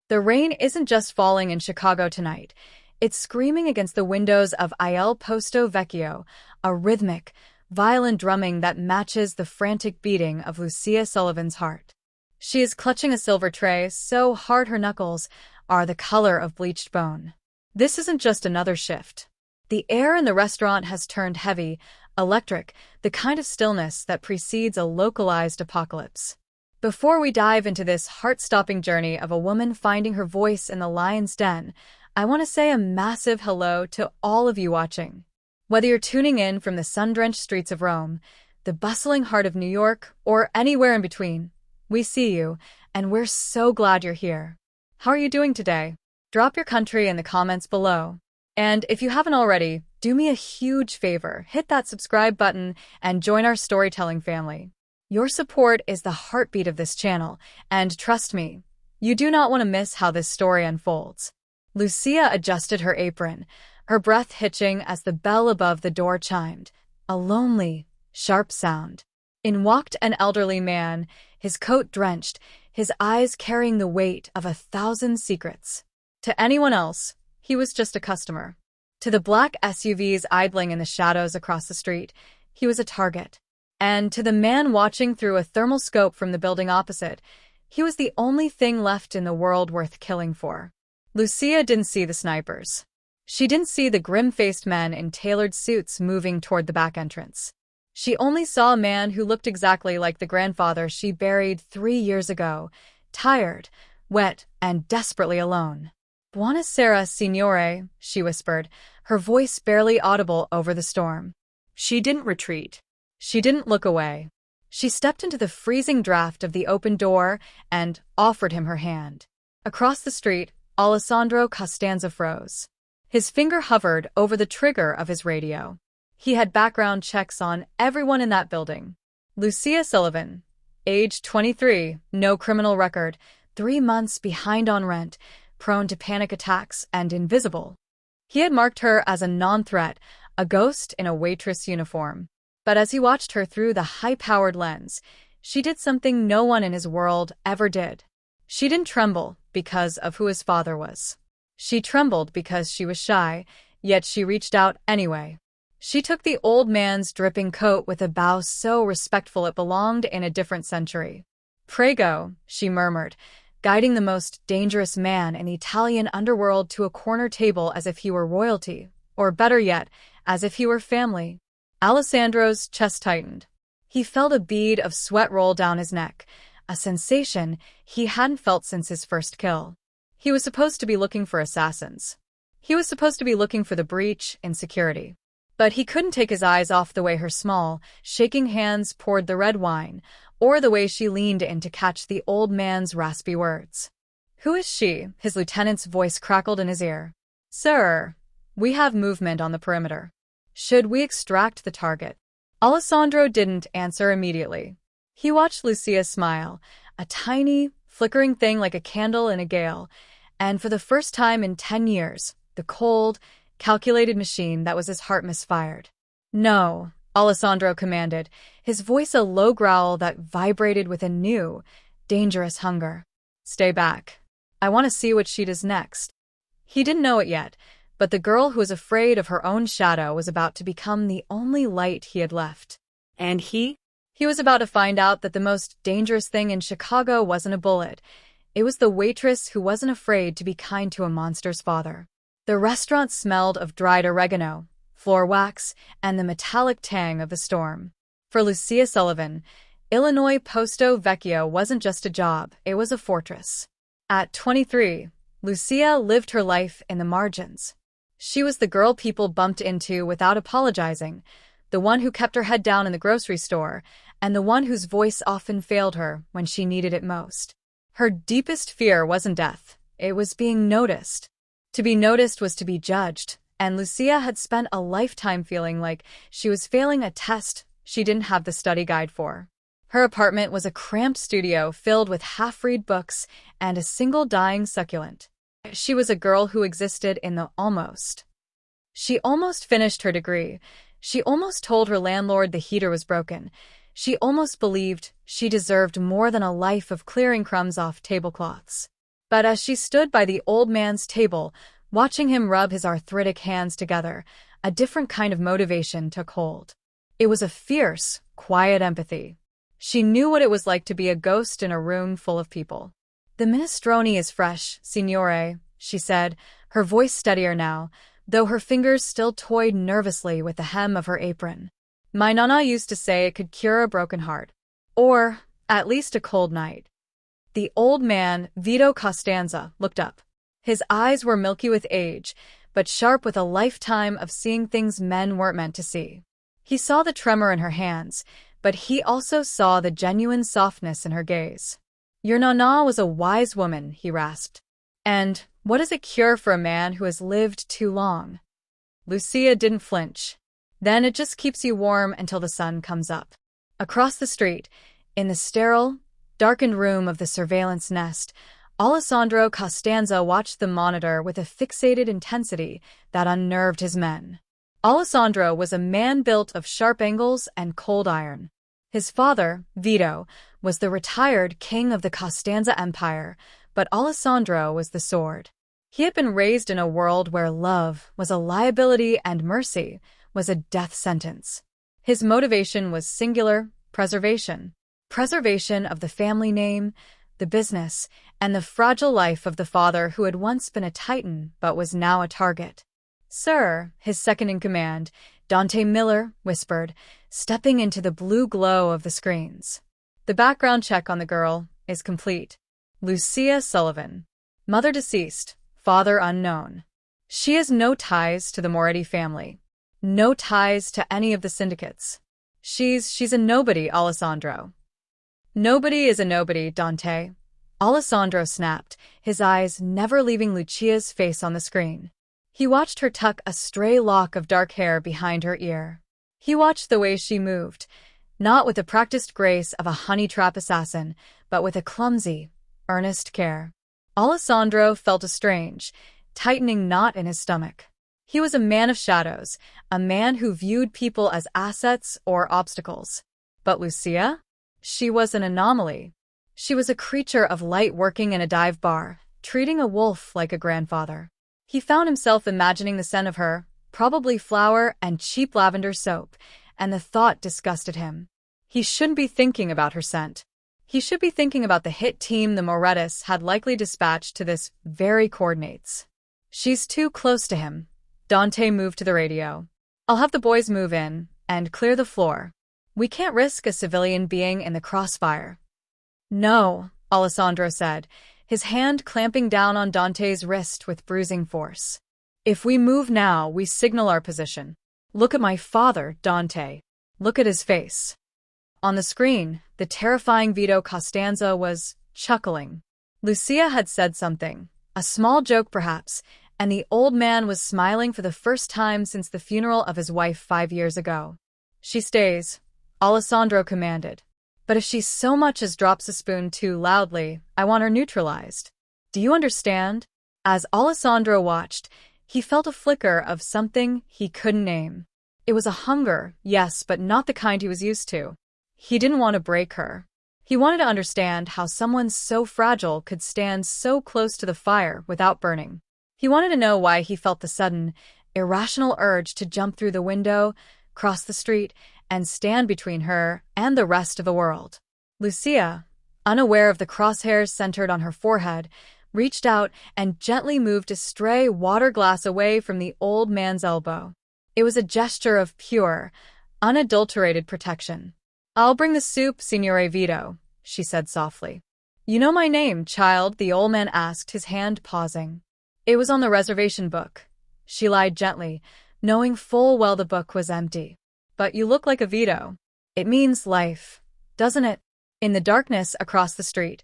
The rain isn't just falling in Chicago tonight. It's screaming against the windows of Il Posto Vecchio, a rhythmic, violent drumming that matches the frantic beating of Lucia Sullivan's heart. She is clutching a silver tray so hard her knuckles are the color of bleached bone. This isn't just another shift. The air in the restaurant has turned heavy, electric, the kind of stillness that precedes a localized apocalypse. Before we dive into this heart-stopping journey of a woman finding her voice in the lion's den, I want to say a massive hello to all of you watching. Whether you're tuning in from the sun-drenched streets of Rome, the bustling heart of New York, or anywhere in between, we see you, and we're so glad you're here. How are you doing today? Drop your country in the comments below. And if you haven't already, do me a huge favor, hit that subscribe button and join our storytelling family. Your support is the heartbeat of this channel, and trust me, you do not want to miss how this story unfolds. Lucia adjusted her apron, her breath hitching as the bell above the door chimed, a lonely, sharp sound. In walked an elderly man, his coat drenched, his eyes carrying the weight of 1,000 secrets. To anyone else, he was just a customer. To the black SUVs idling in the shadows across the street, he was a target. And to the man watching through a thermal scope from the building opposite, he was the only thing left in the world worth killing for. Lucia didn't see the snipers. She didn't see the grim-faced men in tailored suits moving toward the back entrance. She only saw a man who looked exactly like the grandfather she buried 3 years ago, tired, wet, and desperately alone. "Buonasera, signore," she whispered, her voice barely audible over the storm. She didn't retreat. She didn't look away. She stepped into the freezing draft of the open door and offered him her hand. Across the street, Alessandro Costanza froze. His finger hovered over the trigger of his radio. He had background checks on everyone in that building. Lucia Sullivan, age 23, no criminal record, 3 months behind on rent, prone to panic attacks, and invisible. He had marked her as a non-threat, a ghost in a waitress uniform. But as he watched her through the high-powered lens, she did something no one in his world ever did. She didn't tremble because of who his father was. She trembled because she was shy, yet she reached out anyway. She took the old man's dripping coat with a bow so respectful it belonged in a different century. "Prego," she murmured, guiding the most dangerous man in the Italian underworld to a corner table as if he were royalty, or better yet, as if he were family. Alessandro's chest tightened. He felt a bead of sweat roll down his neck, a sensation he hadn't felt since his first kill. He was supposed to be looking for assassins. He was supposed to be looking for the breach in security. But he couldn't take his eyes off the way her small, shaking hands poured the red wine, or the way she leaned in to catch the old man's raspy words. "Who is she?" His lieutenant's voice crackled in his ear. "Sir, we have movement on the perimeter. Should we extract the target?" Alessandro didn't answer immediately. He watched Lucia smile, a tiny, flickering thing like a candle in a gale, and for the first time in 10 years, the cold, calculated machine that was his heart misfired. "No," Alessandro commanded, his voice a low growl that vibrated with a new, dangerous hunger. "Stay back. I want to see what she does next." He didn't know it yet, but the girl who was afraid of her own shadow was about to become the only light he had left. And he was about to find out that the most dangerous thing in Chicago wasn't a bullet. It was the waitress who wasn't afraid to be kind to a monster's father. The restaurant smelled of dried oregano, floor wax, and the metallic tang of the storm. For Lucia Sullivan, Illinois Posto Vecchio wasn't just a job, it was a fortress. At 23, Lucia lived her life in the margins. She was the girl people bumped into without apologizing, the one who kept her head down in the grocery store, and the one whose voice often failed her when she needed it most. Her deepest fear wasn't death, it was being noticed. To be noticed was to be judged, and Lucia had spent a lifetime feeling like she was failing a test she didn't have the study guide for. Her apartment was a cramped studio filled with half-read books and a single dying succulent. She was a girl who existed in the almost. She almost finished her degree. She almost told her landlord the heater was broken. She almost believed she deserved more than a life of clearing crumbs off tablecloths. But as she stood by the old man's table, watching him rub his arthritic hands together, a different kind of motivation took hold. It was a fierce, quiet empathy. She knew what it was like to be a ghost in a room full of people. "The minestrone is fresh, signore," she said, her voice steadier now, though her fingers still toyed nervously with the hem of her apron. "My nonna used to say it could cure a broken heart. Or, at least a cold night." The old man, Vito Costanza, looked up. His eyes were milky with age, but sharp with a lifetime of seeing things men weren't meant to see. He saw the tremor in her hands, but he also saw the genuine softness in her gaze. "Your nonna was a wise woman," he rasped. "And what is a cure for a man who has lived too long?" Lucia didn't flinch. "Then it just keeps you warm until the sun comes up." Across the street, in the sterile, darkened room of the surveillance nest, Alessandro Costanza watched the monitor with a fixated intensity that unnerved his men. Alessandro was a man built of sharp angles and cold iron. His father, Vito, was the retired king of the Costanza Empire, but Alessandro was the sword. He had been raised in a world where love was a liability and mercy was a death sentence. His motivation was singular: preservation. Preservation of the family name, the business, and the fragile life of the father who had once been a titan but was now a target. "Sir," his second-in-command, Dante Miller, whispered, stepping into the blue glow of the screens. "The background check on the girl is complete. Lucia Sullivan. Mother deceased, father unknown. She has no ties to the Moretti family. No ties to any of the syndicates. She's a nobody, Alessandro." "Nobody is a nobody, Dante," Alessandro snapped, his eyes never leaving Lucia's face on the screen. He watched her tuck a stray lock of dark hair behind her ear. He watched the way she moved, not with the practiced grace of a honey-trap assassin, but with a clumsy, earnest care. Alessandro felt a strange, tightening knot in his stomach. He was a man of shadows, a man who viewed people as assets or obstacles. But Lucia? She was an anomaly. She was a creature of light working in a dive bar, treating a wolf like a grandfather. He found himself imagining the scent of her, probably flour and cheap lavender soap, and the thought disgusted him. He shouldn't be thinking about her scent. He should be thinking about the hit team the Morettis had likely dispatched to this very coordinates. "She's too close to him." Dante moved to the radio. "I'll have the boys move in and clear the floor. We can't risk a civilian being in the crossfire." "No," Alessandro said, his hand clamping down on Dante's wrist with bruising force. "If we move now, we signal our position. Look at my father, Dante. Look at his face." On the screen, the terrifying Vito Costanza was chuckling. Lucia had said something, a small joke perhaps, and the old man was smiling for the first time since the funeral of his wife 5 years ago. "She stays," Alessandro commanded. "But if she so much as drops a spoon too loudly, I want her neutralized. Do you understand?" As Alessandro watched, he felt a flicker of something he couldn't name. It was a hunger, yes, but not the kind he was used to. He didn't want to break her. He wanted to understand how someone so fragile could stand so close to the fire without burning. He wanted to know why he felt the sudden, irrational urge to jump through the window, cross the street, and stand between her and the rest of the world. Lucia, unaware of the crosshairs centered on her forehead, reached out and gently moved a stray water glass away from the old man's elbow. It was a gesture of pure, unadulterated protection. "I'll bring the soup, Signore Vito," she said softly. "You know my name, child?" the old man asked, his hand pausing. "It was on the reservation book." She lied gently, knowing full well the book was empty. "But you look like a Vito. It means life, doesn't it?" In the darkness across the street,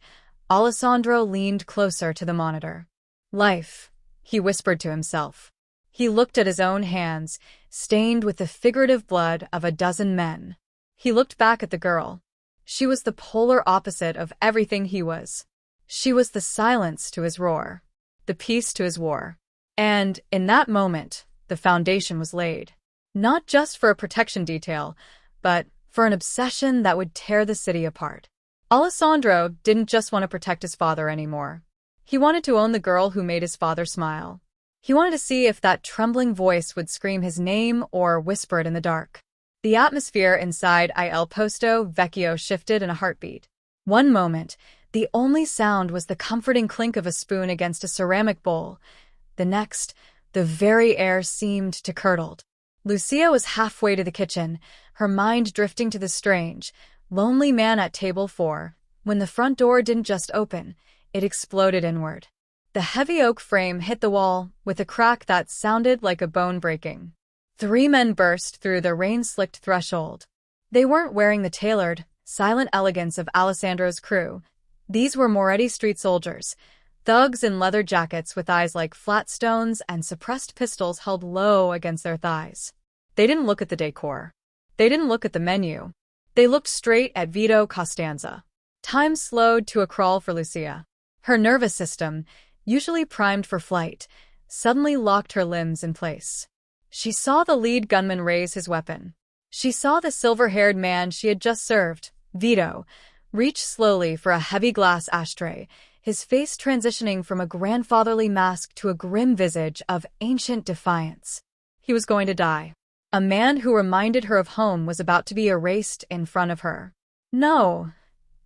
Alessandro leaned closer to the monitor. "Life," he whispered to himself. He looked at his own hands, stained with the figurative blood of a dozen men. He looked back at the girl. She was the polar opposite of everything he was. She was the silence to his roar, the peace to his war. And, in that moment, the foundation was laid. Not just for a protection detail, but for an obsession that would tear the city apart. Alessandro didn't just want to protect his father anymore. He wanted to own the girl who made his father smile. He wanted to see if that trembling voice would scream his name or whisper it in the dark. The atmosphere inside Il Posto Vecchio shifted in a heartbeat. One moment, the only sound was the comforting clink of a spoon against a ceramic bowl. The next, the very air seemed to curdle. Lucia was halfway to the kitchen, her mind drifting to the strange, lonely man at table 4, when the front door didn't just open, it exploded inward. The heavy oak frame hit the wall with a crack that sounded like a bone breaking. 3 men burst through the rain-slicked threshold. They weren't wearing the tailored, silent elegance of Alessandro's crew. These were Moretti street soldiers, thugs in leather jackets with eyes like flat stones and suppressed pistols held low against their thighs. They didn't look at the decor. They didn't look at the menu. They looked straight at Vito Costanza. Time slowed to a crawl for Lucia. Her nervous system, usually primed for flight, suddenly locked her limbs in place. She saw the lead gunman raise his weapon. She saw the silver-haired man she had just served, Vito, reach slowly for a heavy glass ashtray, his face transitioning from a grandfatherly mask to a grim visage of ancient defiance. He was going to die. A man who reminded her of home was about to be erased in front of her. No.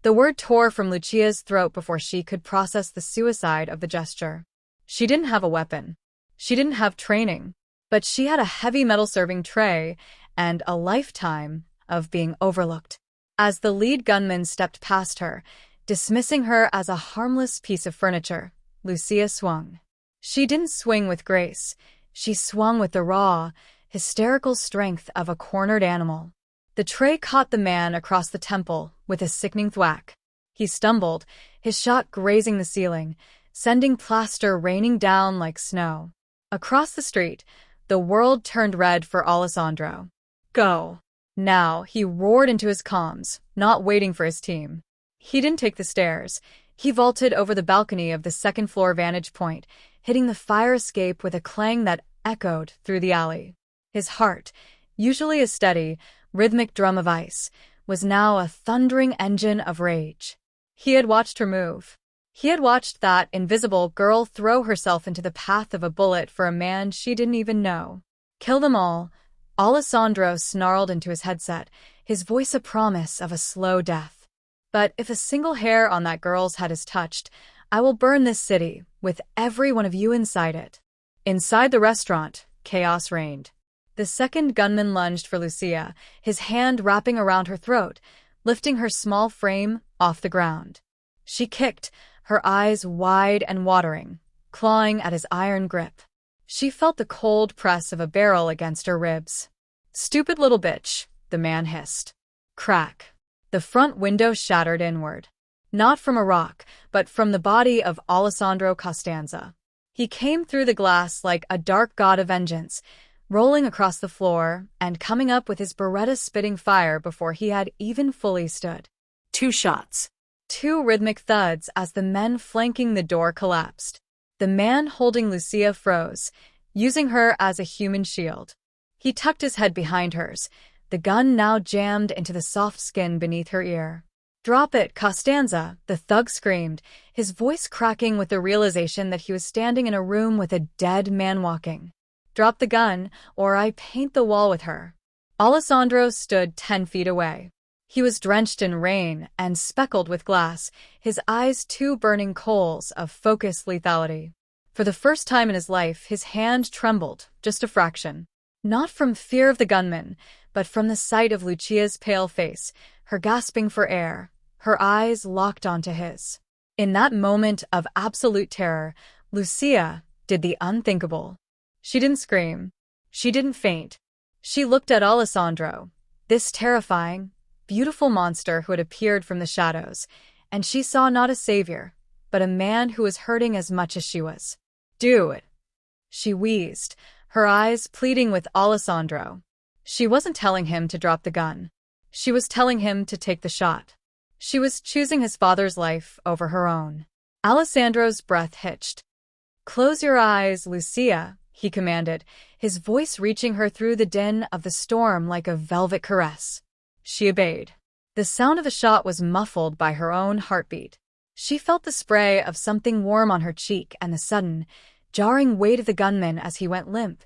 The word tore from Lucia's throat before she could process the suicide of the gesture. She didn't have a weapon. She didn't have training. But she had a heavy metal serving tray and a lifetime of being overlooked. As the lead gunman stepped past her, dismissing her as a harmless piece of furniture, Lucia swung. She didn't swing with grace. She swung with the raw, hysterical strength of a cornered animal. The tray caught the man across the temple with a sickening thwack. He stumbled, his shot grazing the ceiling, sending plaster raining down like snow. Across the street, the world turned red for Alessandro. Go. Now, he roared into his comms, not waiting for his team. He didn't take the stairs. He vaulted over the balcony of the second-floor vantage point, hitting the fire escape with a clang that echoed through the alley. His heart, usually a steady, rhythmic drum of ice, was now a thundering engine of rage. He had watched her move. He had watched that invisible girl throw herself into the path of a bullet for a man she didn't even know. Kill them all, Alessandro snarled into his headset, his voice a promise of a slow death. But if a single hair on that girl's head is touched, I will burn this city, with every one of you inside it. Inside the restaurant, chaos reigned. The second gunman lunged for Lucia, his hand wrapping around her throat, lifting her small frame off the ground. She kicked, her eyes wide and watering, clawing at his iron grip. She felt the cold press of a barrel against her ribs. "Stupid little bitch," the man hissed. Crack. The front window shattered inward. Not from a rock, but from the body of Alessandro Costanza. He came through the glass like a dark god of vengeance, rolling across the floor and coming up with his Beretta spitting fire before he had even fully stood. 2 shots. 2 rhythmic thuds as the men flanking the door collapsed. The man holding Lucia froze, using her as a human shield. He tucked his head behind hers, the gun now jammed into the soft skin beneath her ear. "Drop it, Costanza," the thug screamed, his voice cracking with the realization that he was standing in a room with a dead man walking. "Drop the gun, or I paint the wall with her." Alessandro stood 10 feet away. He was drenched in rain and speckled with glass, his eyes 2 burning coals of focused lethality. For the first time in his life, his hand trembled, just a fraction. Not from fear of the gunman, but from the sight of Lucia's pale face, her gasping for air, her eyes locked onto his. In that moment of absolute terror, Lucia did the unthinkable. She didn't scream. She didn't faint. She looked at Alessandro, this terrifying, beautiful monster who had appeared from the shadows, and she saw not a savior, but a man who was hurting as much as she was. "Do it," she wheezed, her eyes pleading with Alessandro. She wasn't telling him to drop the gun. She was telling him to take the shot. She was choosing his father's life over her own. Alessandro's breath hitched. "Close your eyes, Lucia," he commanded, his voice reaching her through the din of the storm like a velvet caress. She obeyed. The sound of the shot was muffled by her own heartbeat. She felt the spray of something warm on her cheek and the sudden, jarring weight of the gunman as he went limp,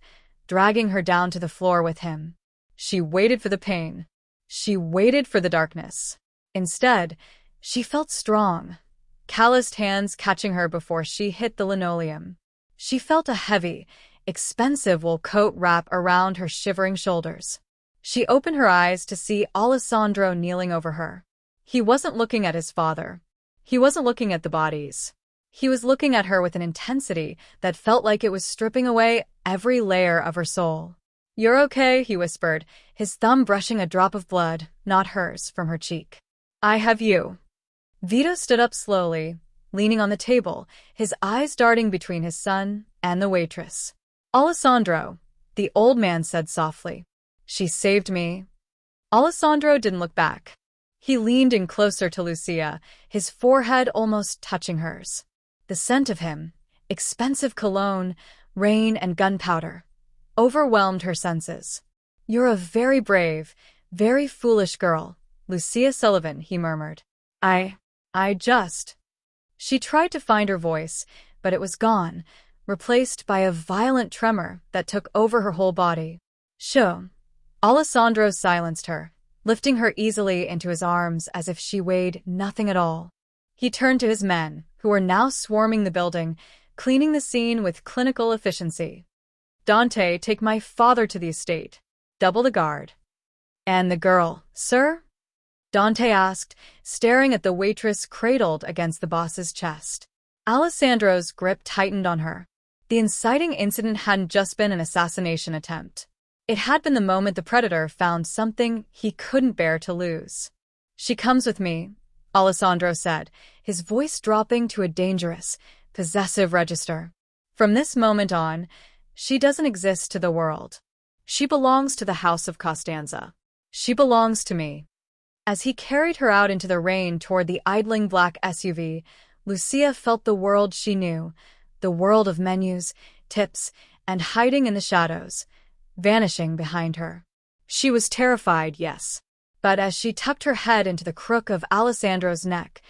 dragging her down to the floor with him. She waited for the pain. She waited for the darkness. Instead, she felt strong, calloused hands catching her before she hit the linoleum. She felt a heavy, expensive wool coat wrap around her shivering shoulders. She opened her eyes to see Alessandro kneeling over her. He wasn't looking at his father. He wasn't looking at the bodies. He was looking at her with an intensity that felt like it was stripping away every layer of her soul. "You're okay," he whispered, his thumb brushing a drop of blood, not hers, from her cheek. "I have you." Vito stood up slowly, leaning on the table, his eyes darting between his son and the waitress. "Alessandro," the old man said softly. "She saved me." Alessandro didn't look back. He leaned in closer to Lucia, his forehead almost touching hers. The scent of him, expensive cologne, rain, and gunpowder, overwhelmed her senses. "You're a very brave, very foolish girl, Lucia Sullivan," he murmured. I just... She tried to find her voice, but it was gone, replaced by a violent tremor that took over her whole body. "Sho." Alessandro silenced her, lifting her easily into his arms as if she weighed nothing at all. He turned to his men, who were now swarming the building, cleaning the scene with clinical efficiency. "Dante, take my father to the estate. Double the guard." "And the girl, sir?" Dante asked, staring at the waitress cradled against the boss's chest. Alessandro's grip tightened on her. The inciting incident hadn't just been an assassination attempt. It had been the moment the predator found something he couldn't bear to lose. "She comes with me," Alessandro said, his voice dropping to a dangerous, possessive register. "From this moment on, she doesn't exist to the world. She belongs to the House of Costanza. She belongs to me." As he carried her out into the rain toward the idling black SUV, Lucia felt the world she knew, the world of menus, tips, and hiding in the shadows, vanishing behind her. She was terrified, yes. But as she tucked her head into the crook of Alessandro's neck,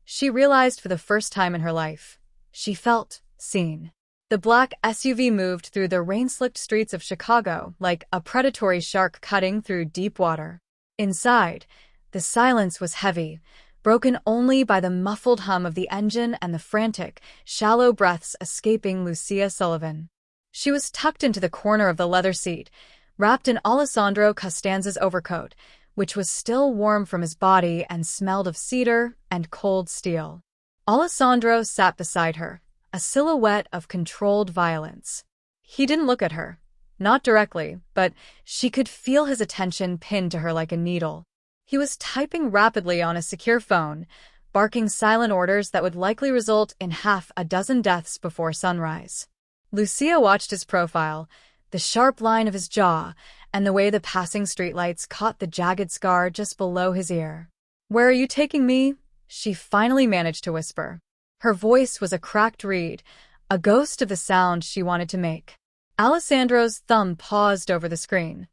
she realized for the first time in her life, she felt seen. The black SUV moved through the rain-slicked streets of Chicago like a predatory shark cutting through deep water. Inside, the silence was heavy, broken only by the muffled hum of the engine and the frantic, shallow breaths escaping Lucia Sullivan. She was tucked into the corner of the leather seat, wrapped in Alessandro Costanza's overcoat, which was still warm from his body and smelled of cedar and cold steel. Alessandro sat beside her, a silhouette of controlled violence. He didn't look at her, not directly, but she could feel his attention pinned to her like a needle. He was typing rapidly on a secure phone, barking silent orders that would likely result in half a dozen deaths before sunrise. Lucia watched his profile, the sharp line of his jaw, and the way the passing streetlights caught the jagged scar just below his ear. "Where are you taking me?" she finally managed to whisper. Her voice was a cracked reed, a ghost of the sound she wanted to make. Alessandro's thumb paused over the screen.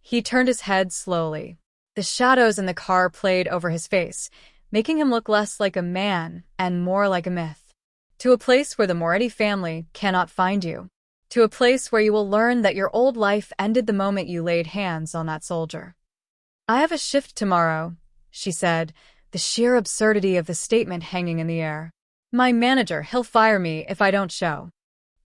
He turned his head slowly. The shadows in the car played over his face, making him look less like a man and more like a myth. "To a place where the Moretti family cannot find you. To a place where you will learn that your old life ended the moment you laid hands on that soldier." "I have a shift tomorrow," she said, the sheer absurdity of the statement hanging in the air. "My manager, he'll fire me if I don't show."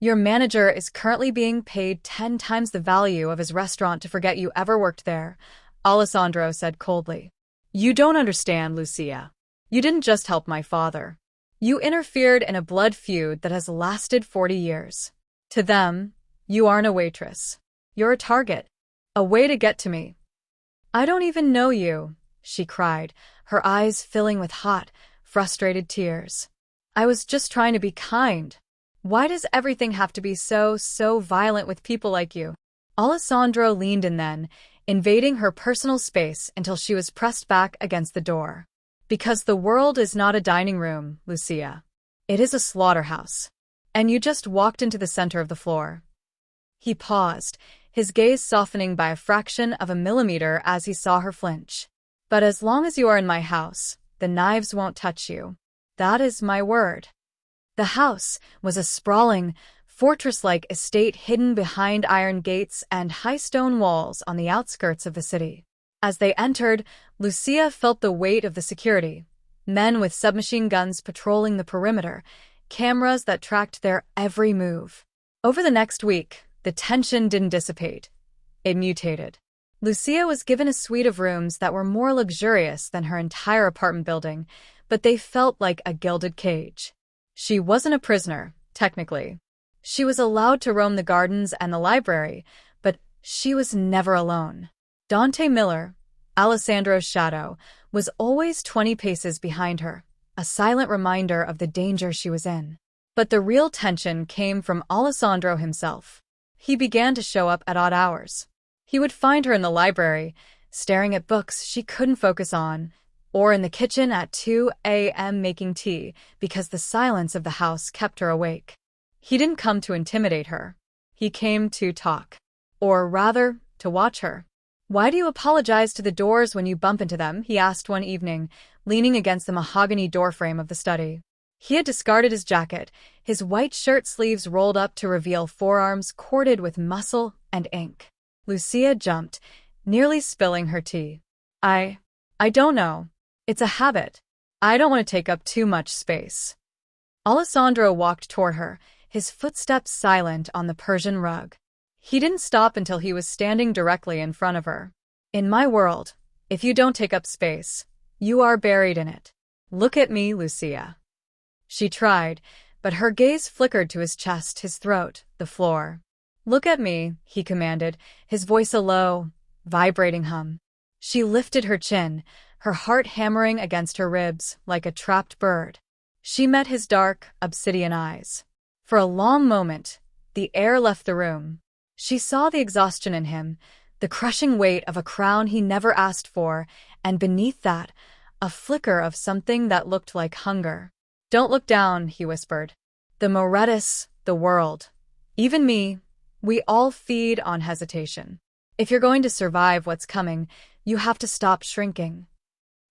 "Your manager is currently being paid 10 times the value of his restaurant to forget you ever worked there," Alessandro said coldly. "You don't understand, Lucia. You didn't just help my father. You interfered in a blood feud that has lasted 40 years. To them, you aren't a waitress. You're a target. A way to get to me." "I don't even know you," she cried, her eyes filling with hot, frustrated tears. "I was just trying to be kind. Why does everything have to be so violent with people like you?" Alessandro leaned in then, invading her personal space until she was pressed back against the door. "Because the world is not a dining room, Lucia. It is a slaughterhouse. And you just walked into the center of the floor." He paused, his gaze softening by a fraction of a millimeter as he saw her flinch. "But as long as you are in my house, the knives won't touch you." That is my word. The house was a sprawling, fortress-like estate hidden behind iron gates and high stone walls on the outskirts of the city. As they entered, Lucia felt the weight of the security. Men with submachine guns patrolling the perimeter, cameras that tracked their every move. Over the next week, the tension didn't dissipate. It mutated. Lucia was given a suite of rooms that were more luxurious than her entire apartment building, but they felt like a gilded cage. She wasn't a prisoner, technically. She was allowed to roam the gardens and the library, but she was never alone. Dante Miller, Alessandro's shadow, was always 20 paces behind her, a silent reminder of the danger she was in. But the real tension came from Alessandro himself. He began to show up at odd hours. He would find her in the library, staring at books she couldn't focus on, or in the kitchen at 2 a.m. making tea because the silence of the house kept her awake. He didn't come to intimidate her. He came to talk. Or rather, to watch her. "Why do you apologize to the doors when you bump into them?" he asked one evening, leaning against the mahogany doorframe of the study. He had discarded his jacket, his white shirt sleeves rolled up to reveal forearms corded with muscle and ink. Lucia jumped, nearly spilling her tea. I don't know. It's a habit. I don't want to take up too much space." Alessandro walked toward her, his footsteps silent on the Persian rug. He didn't stop until he was standing directly in front of her. "In my world, if you don't take up space, you are buried in it. Look at me, Lucia." She tried, but her gaze flickered to his chest, his throat, the floor. "Look at me," he commanded, his voice a low, vibrating hum. She lifted her chin, her heart hammering against her ribs like a trapped bird. She met his dark, obsidian eyes. For a long moment, the air left the room. She saw the exhaustion in him, the crushing weight of a crown he never asked for, and beneath that, a flicker of something that looked like hunger. "Don't look down," he whispered. "The Morettus, the world, even me, we all feed on hesitation. If you're going to survive what's coming, you have to stop shrinking."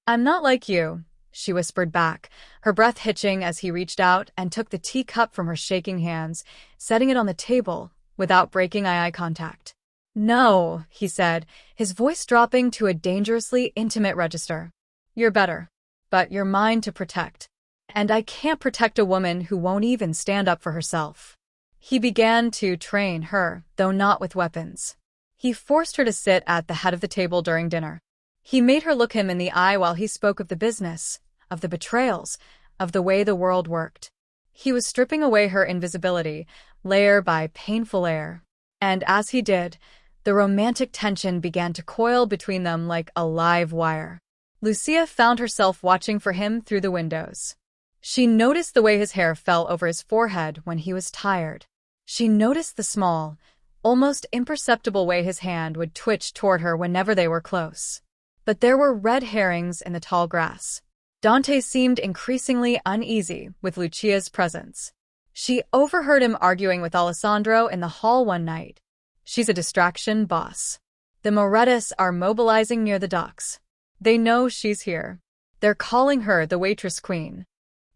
"I'm not like you," she whispered back, her breath hitching as he reached out and took the teacup from her shaking hands, setting it on the table without breaking eye contact. "No," he said, his voice dropping to a dangerously intimate register. "You're better, but you're mine to protect. And I can't protect a woman who won't even stand up for herself." He began to train her, though not with weapons. He forced her to sit at the head of the table during dinner. He made her look him in the eye while he spoke of the business, of the betrayals, of the way the world worked. He was stripping away her invisibility, layer by painful layer. And as he did, the romantic tension began to coil between them like a live wire. Lucia found herself watching for him through the windows. She noticed the way his hair fell over his forehead when he was tired. She noticed the small, almost imperceptible way his hand would twitch toward her whenever they were close. But there were red herrings in the tall grass. Dante seemed increasingly uneasy with Lucia's presence. She overheard him arguing with Alessandro in the hall one night. "She's a distraction, boss. The Morettus are mobilizing near the docks. They know she's here. They're calling her the Waitress Queen.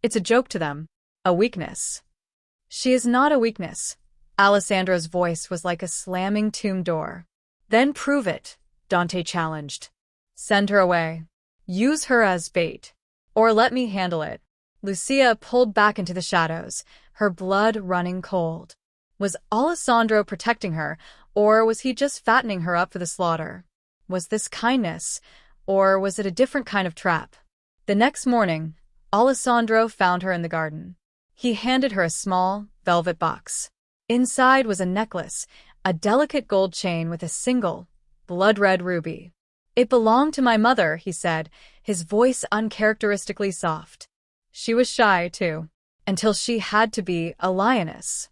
It's a joke to them. A weakness." "She is not a weakness." Alessandro's voice was like a slamming tomb door. "Then prove it," Dante challenged. "Send her away. Use her as bait. Or let me handle it." Lucia pulled back into the shadows, her blood running cold. Was Alessandro protecting her, or was he just fattening her up for the slaughter? Was this kindness, or was it a different kind of trap? The next morning, Alessandro found her in the garden. He handed her a small, velvet box. Inside was a necklace, a delicate gold chain with a single, blood-red ruby. "It belonged to my mother," he said, his voice uncharacteristically soft. She was shy, too, until she had to be a lioness.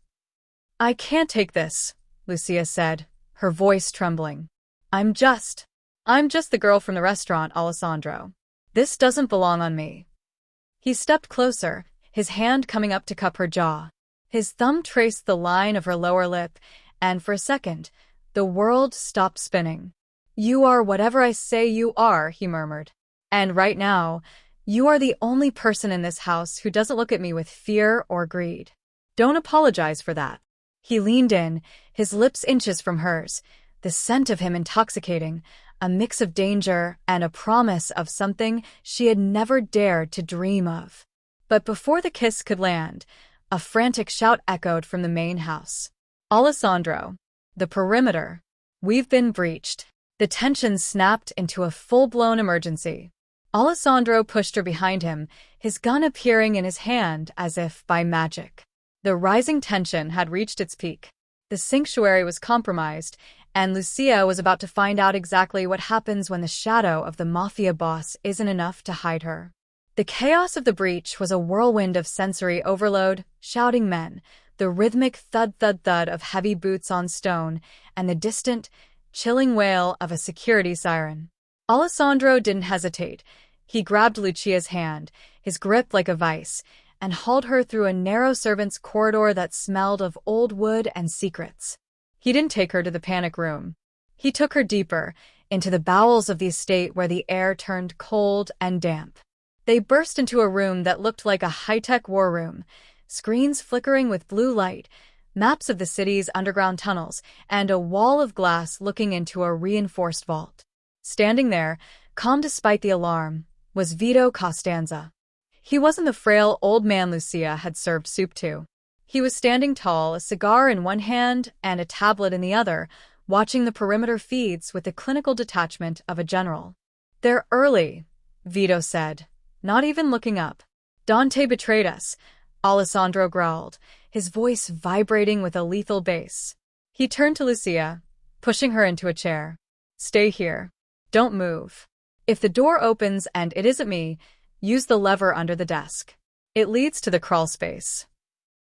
"I can't take this," Lucia said, her voice trembling. I'm just the girl from the restaurant, Alessandro. This doesn't belong on me." He stepped closer, his hand coming up to cup her jaw. His thumb traced the line of her lower lip, and for a second, the world stopped spinning. "You are whatever I say you are," he murmured. "And right now, You are the only person in this house who doesn't look at me with fear or greed. Don't apologize for that. He leaned in, his lips inches from hers, the scent of him intoxicating, a mix of danger and a promise of something she had never dared to dream of. But before the kiss could land, a frantic shout echoed from the main house. Alessandro! The perimeter! We've been breached. The tension snapped into a full-blown emergency. Alessandro pushed her behind him, his gun appearing in his hand as if by magic. The rising tension had reached its peak. The sanctuary was compromised, and Lucia was about to find out exactly what happens when the shadow of the Mafia boss isn't enough to hide her. The chaos of the breach was a whirlwind of sensory overload, shouting men, the rhythmic thud-thud-thud of heavy boots on stone, and the distant, chilling wail of a security siren. Alessandro didn't hesitate. He grabbed Lucia's hand, his grip like a vice, and hauled her through a narrow servants' corridor that smelled of old wood and secrets. He didn't take her to the panic room. He took her deeper, into the bowels of the estate where the air turned cold and damp. They burst into a room that looked like a high-tech war room, screens flickering with blue light, maps of the city's underground tunnels, and a wall of glass looking into a reinforced vault. Standing there, calm despite the alarm, was Vito Costanza. He wasn't the frail old man Lucia had served soup to. He was standing tall, a cigar in one hand and a tablet in the other, watching the perimeter feeds with the clinical detachment of a general. "They're early," Vito said, not even looking up. "Dante betrayed us," Alessandro growled, his voice vibrating with a lethal bass. He turned to Lucia, pushing her into a chair. "Stay here. Don't move. If the door opens and it isn't me, use the lever under the desk. It leads to the crawl space."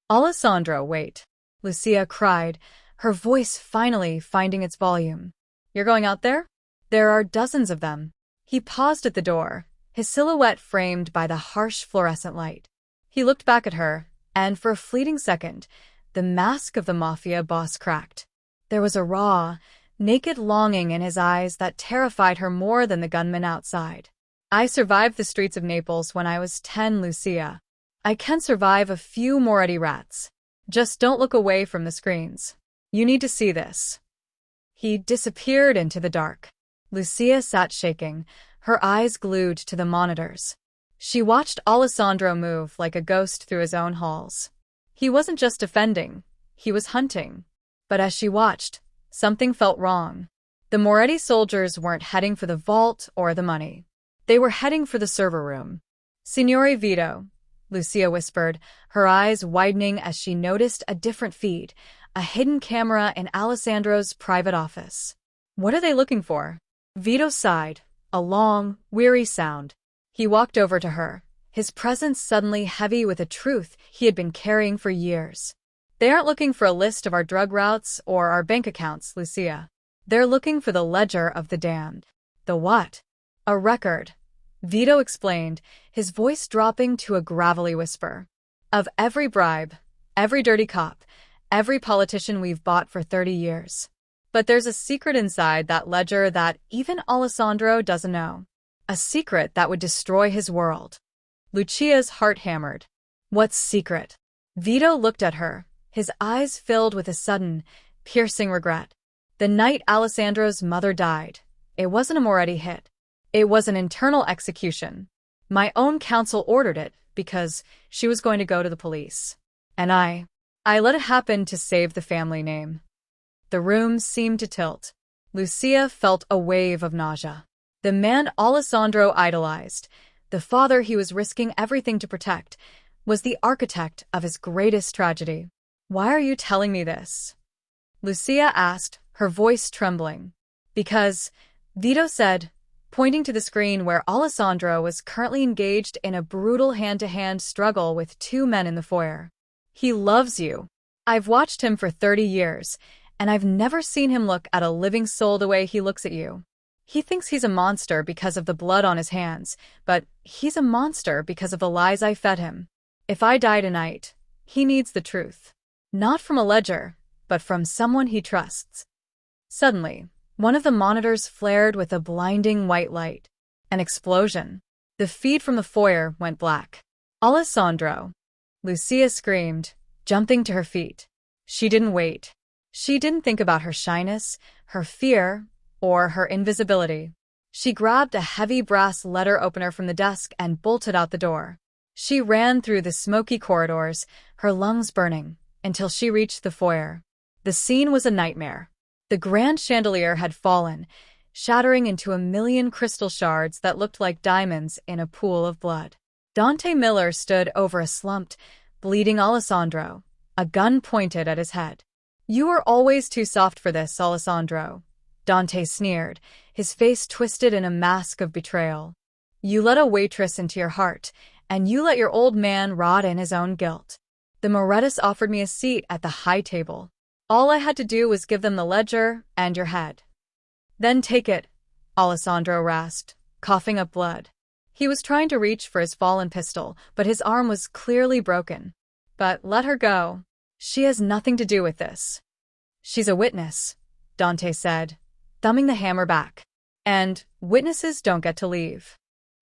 "Alessandro, wait," Lucia cried, her voice finally finding its volume. "You're going out there? There are dozens of them." He paused at the door, his silhouette framed by the harsh fluorescent light. He looked back at her, and for a fleeting second, the mask of the Mafia boss cracked. There was a raw, naked longing in his eyes that terrified her more than the gunman outside. "I survived the streets of Naples when I was 10, Lucia. I can survive a few Moretti rats. Just don't look away from the screens. You need to see this." He disappeared into the dark. Lucia sat shaking, her eyes glued to the monitors. She watched Alessandro move like a ghost through his own halls. He wasn't just defending, he was hunting. But as she watched, something felt wrong. The Moretti soldiers weren't heading for the vault or the money. They were heading for the server room. "Signore Vito," Lucia whispered, her eyes widening as she noticed a different feed, a hidden camera in Alessandro's private office. "What are they looking for?" Vito sighed, a long, weary sound. He walked over to her, his presence suddenly heavy with a truth he had been carrying for years. "They aren't looking for a list of our drug routes or our bank accounts, Lucia. They're looking for the ledger of the damned." "The what?" "A record," Vito explained, his voice dropping to a gravelly whisper. "Of every bribe, every dirty cop, every politician we've bought for 30 years. But there's a secret inside that ledger that even Alessandro doesn't know. A secret that would destroy his world." Lucia's heart hammered. "What secret?" Vito looked at her, his eyes filled with a sudden, piercing regret. "The night Alessandro's mother died, it wasn't a Moretti hit. It was an internal execution. My own counsel ordered it because she was going to go to the police. And I let it happen to save the family name." The room seemed to tilt. Lucia felt a wave of nausea. The man Alessandro idolized, the father he was risking everything to protect, was the architect of his greatest tragedy. "Why are you telling me this?" Lucia asked, her voice trembling. "Because," Vito said, pointing to the screen where Alessandro was currently engaged in a brutal hand-to-hand struggle with two men in the foyer. "He loves you. I've watched him for 30 years, and I've never seen him look at a living soul the way he looks at you. He thinks he's a monster because of the blood on his hands, but he's a monster because of the lies I fed him. If I die tonight, he needs the truth. Not from a ledger, but from someone he trusts." Suddenly, one of the monitors flared with a blinding white light. An explosion. The feed from the foyer went black. Alessandro! Lucia screamed, jumping to her feet. She didn't wait. She didn't think about her shyness, her fear, or her invisibility. She grabbed a heavy brass letter opener from the desk and bolted out the door. She ran through the smoky corridors, her lungs burning, until she reached the foyer. The scene was a nightmare. The grand chandelier had fallen, shattering into a million crystal shards that looked like diamonds in a pool of blood. Dante Miller stood over a slumped, bleeding Alessandro, a gun pointed at his head. "You are always too soft for this, Alessandro," Dante sneered, his face twisted in a mask of betrayal. "You let a waitress into your heart, and you let your old man rot in his own guilt. The Morettas offered me a seat at the high table. All I had to do was give them the ledger and your head." "Then take it," Alessandro rasped, coughing up blood. He was trying to reach for his fallen pistol, but his arm was clearly broken. "But let her go. She has nothing to do with this." "She's a witness," Dante said, thumbing the hammer back. "And witnesses don't get to leave."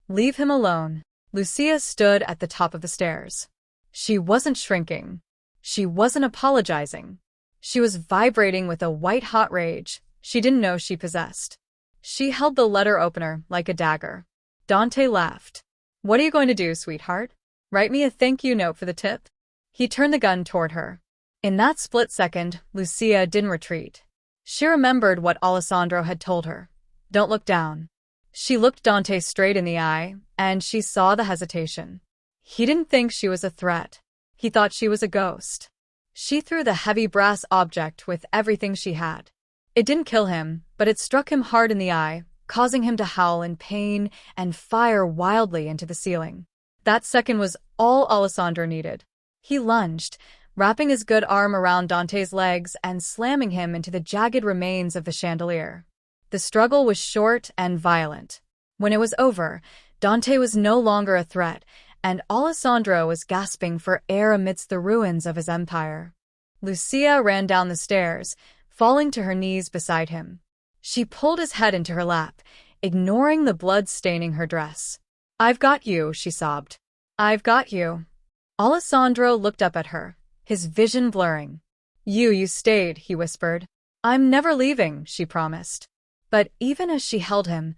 "Leave him alone." Lucia stood at the top of the stairs. She wasn't shrinking. She wasn't apologizing. She was vibrating with a white-hot rage she didn't know she possessed. She held the letter opener like a dagger. Dante laughed. "What are you going to do, sweetheart? Write me a thank-you note for the tip?" He turned the gun toward her. In that split second, Lucia didn't retreat. She remembered what Alessandro had told her. "Don't look down." She looked Dante straight in the eye, and she saw the hesitation. He didn't think she was a threat. He thought she was a ghost. She threw the heavy brass object with everything she had. It didn't kill him, but it struck him hard in the eye, causing him to howl in pain and fire wildly into the ceiling. That second was all Alessandro needed. He lunged, wrapping his good arm around Dante's legs and slamming him into the jagged remains of the chandelier. The struggle was short and violent. When it was over, Dante was no longer a threat, and Alessandro was gasping for air amidst the ruins of his empire. Lucia ran down the stairs, falling to her knees beside him. She pulled his head into her lap, ignoring the blood staining her dress. "I've got you," she sobbed. "I've got you." Alessandro looked up at her, his vision blurring. You stayed," he whispered. "I'm never leaving," she promised. But even as she held him,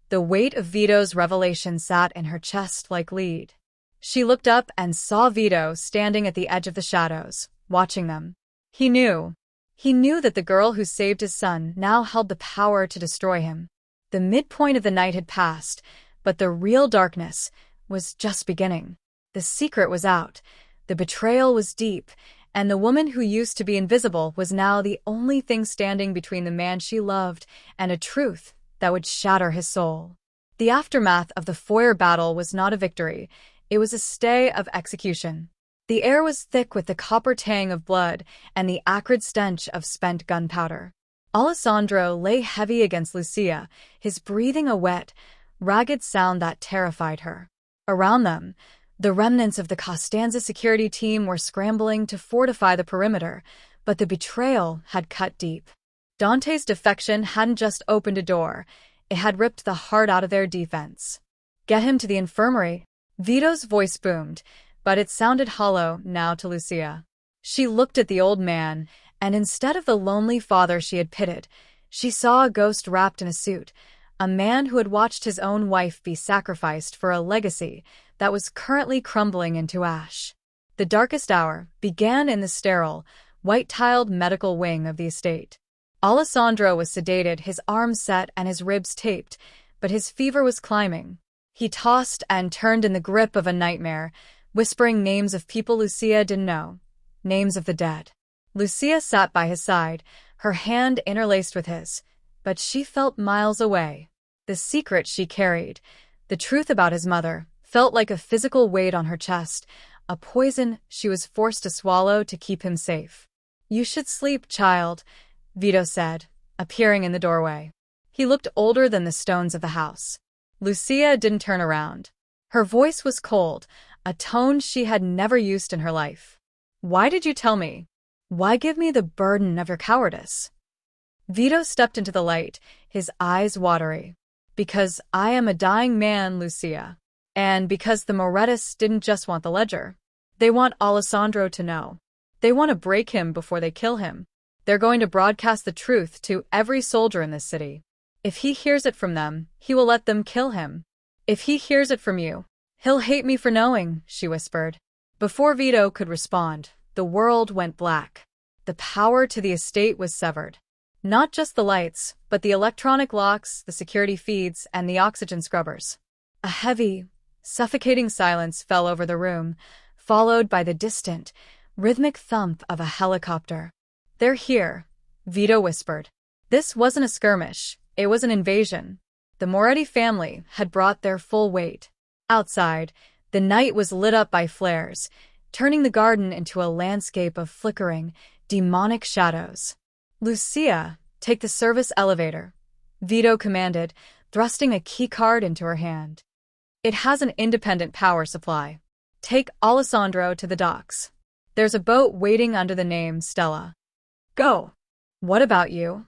the weight of Vito's revelation sat in her chest like lead. She looked up and saw Vito standing at the edge of the shadows, watching them. He knew. He knew that the girl who saved his son now held the power to destroy him. The midpoint of the night had passed, but the real darkness was just beginning. The secret was out, the betrayal was deep, and the woman who used to be invisible was now the only thing standing between the man she loved and a truth that would shatter his soul. The aftermath of the foyer battle was not a victory, it was a stay of execution. The air was thick with the copper tang of blood and the acrid stench of spent gunpowder. Alessandro lay heavy against Lucia, his breathing a wet, ragged sound that terrified her. Around them, the remnants of the Costanza security team were scrambling to fortify the perimeter, but the betrayal had cut deep. Dante's defection hadn't just opened a door, it had ripped the heart out of their defense. "Get him to the infirmary," Vito's voice boomed, but it sounded hollow now to Lucia. She looked at the old man, and instead of the lonely father she had pitied, she saw a ghost wrapped in a suit, a man who had watched his own wife be sacrificed for a legacy that was currently crumbling into ash. The darkest hour began in the sterile, white-tiled medical wing of the estate. Alessandro was sedated, his arms set and his ribs taped, but his fever was climbing. He tossed and turned in the grip of a nightmare, whispering names of people Lucia didn't know, names of the dead. Lucia sat by his side, her hand interlaced with his, but she felt miles away. The secret she carried, the truth about his mother, felt like a physical weight on her chest, a poison she was forced to swallow to keep him safe. "You should sleep, child," Vito said, appearing in the doorway. He looked older than the stones of the house. Lucia didn't turn around. Her voice was cold, a tone she had never used in her life. "Why did you tell me? Why give me the burden of your cowardice?" Vito stepped into the light, his eyes watery. "Because I am a dying man, Lucia." And because the Morettists didn't just want the ledger. They want Alessandro to know. They want to break him before they kill him. They're going to broadcast the truth to every soldier in this city. If he hears it from them, he will let them kill him. If he hears it from you, he'll hate me for knowing, she whispered. Before Vito could respond, the world went black. The power to the estate was severed. Not just the lights, but the electronic locks, the security feeds, and the oxygen scrubbers. A heavy, suffocating silence fell over the room, followed by the distant, rhythmic thump of a helicopter. They're here, Vito whispered. This wasn't a skirmish, it was an invasion. The Moretti family had brought their full weight. Outside, the night was lit up by flares, turning the garden into a landscape of flickering, demonic shadows. Lucia, take the service elevator, Vito commanded, thrusting a keycard into her hand. It has an independent power supply. Take Alessandro to the docks. There's a boat waiting under the name Stella. Go. What about you?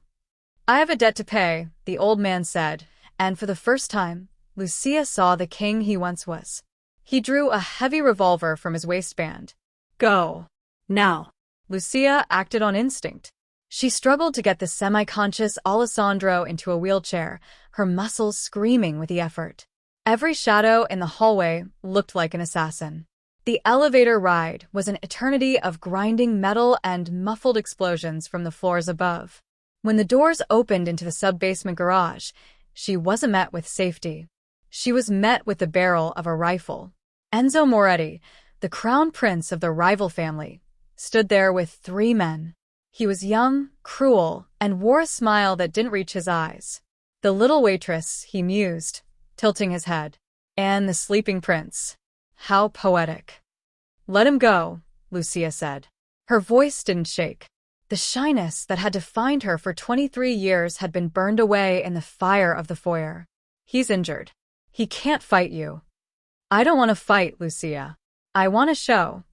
I have a debt to pay, the old man said, and for the first time, Lucia saw the king he once was. He drew a heavy revolver from his waistband. Go. Now. Lucia acted on instinct. She struggled to get the semi-conscious Alessandro into a wheelchair, her muscles screaming with the effort. Every shadow in the hallway looked like an assassin. The elevator ride was an eternity of grinding metal and muffled explosions from the floors above. When the doors opened into the sub-basement garage, she wasn't met with safety. She was met with the barrel of a rifle. Enzo Moretti, the crown prince of the rival family, stood there with 3 men. He was young, cruel, and wore a smile that didn't reach his eyes. The little waitress, he mused, tilting his head. And the sleeping prince. How poetic. Let him go, Lucia said. Her voice didn't shake. The shyness that had defined her for 23 years had been burned away in the fire of the foyer. He's injured. He can't fight you. I don't want to fight, Lucia. I want to show.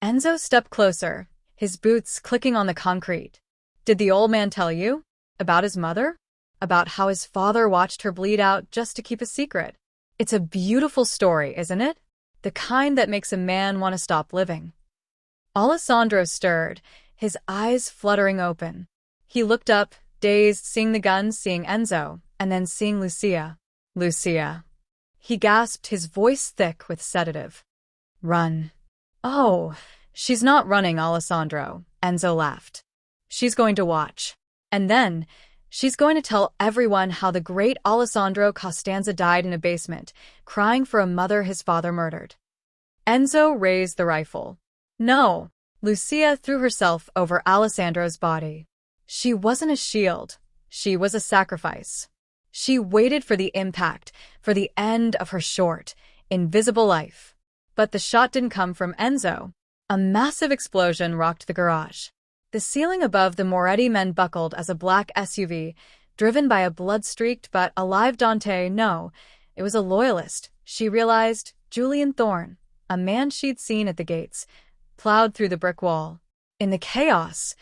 Enzo stepped closer, his boots clicking on the concrete. Did the old man tell you? About his mother? About how his father watched her bleed out just to keep a secret? It's a beautiful story, isn't it? The kind that makes a man want to stop living. Alessandro stirred, his eyes fluttering open. He looked up, dazed, seeing the gun, seeing Enzo, and then seeing Lucia. Lucia. He gasped, his voice thick with sedative. Run. Oh, she's not running, Alessandro, Enzo laughed. She's going to watch. And then, she's going to tell everyone how the great Alessandro Costanza died in a basement, crying for a mother his father murdered. Enzo raised the rifle. No. Lucia threw herself over Alessandro's body. She wasn't a shield. She was a sacrifice. She waited for the impact, for the end of her short, invisible life. But the shot didn't come from Enzo. A massive explosion rocked the garage. The ceiling above the Moretti men buckled as a black SUV, driven by a blood-streaked but alive Dante. No, it was a loyalist, she realized, Julian Thorne, a man she'd seen at the gates, plowed through the brick wall. In the chaos,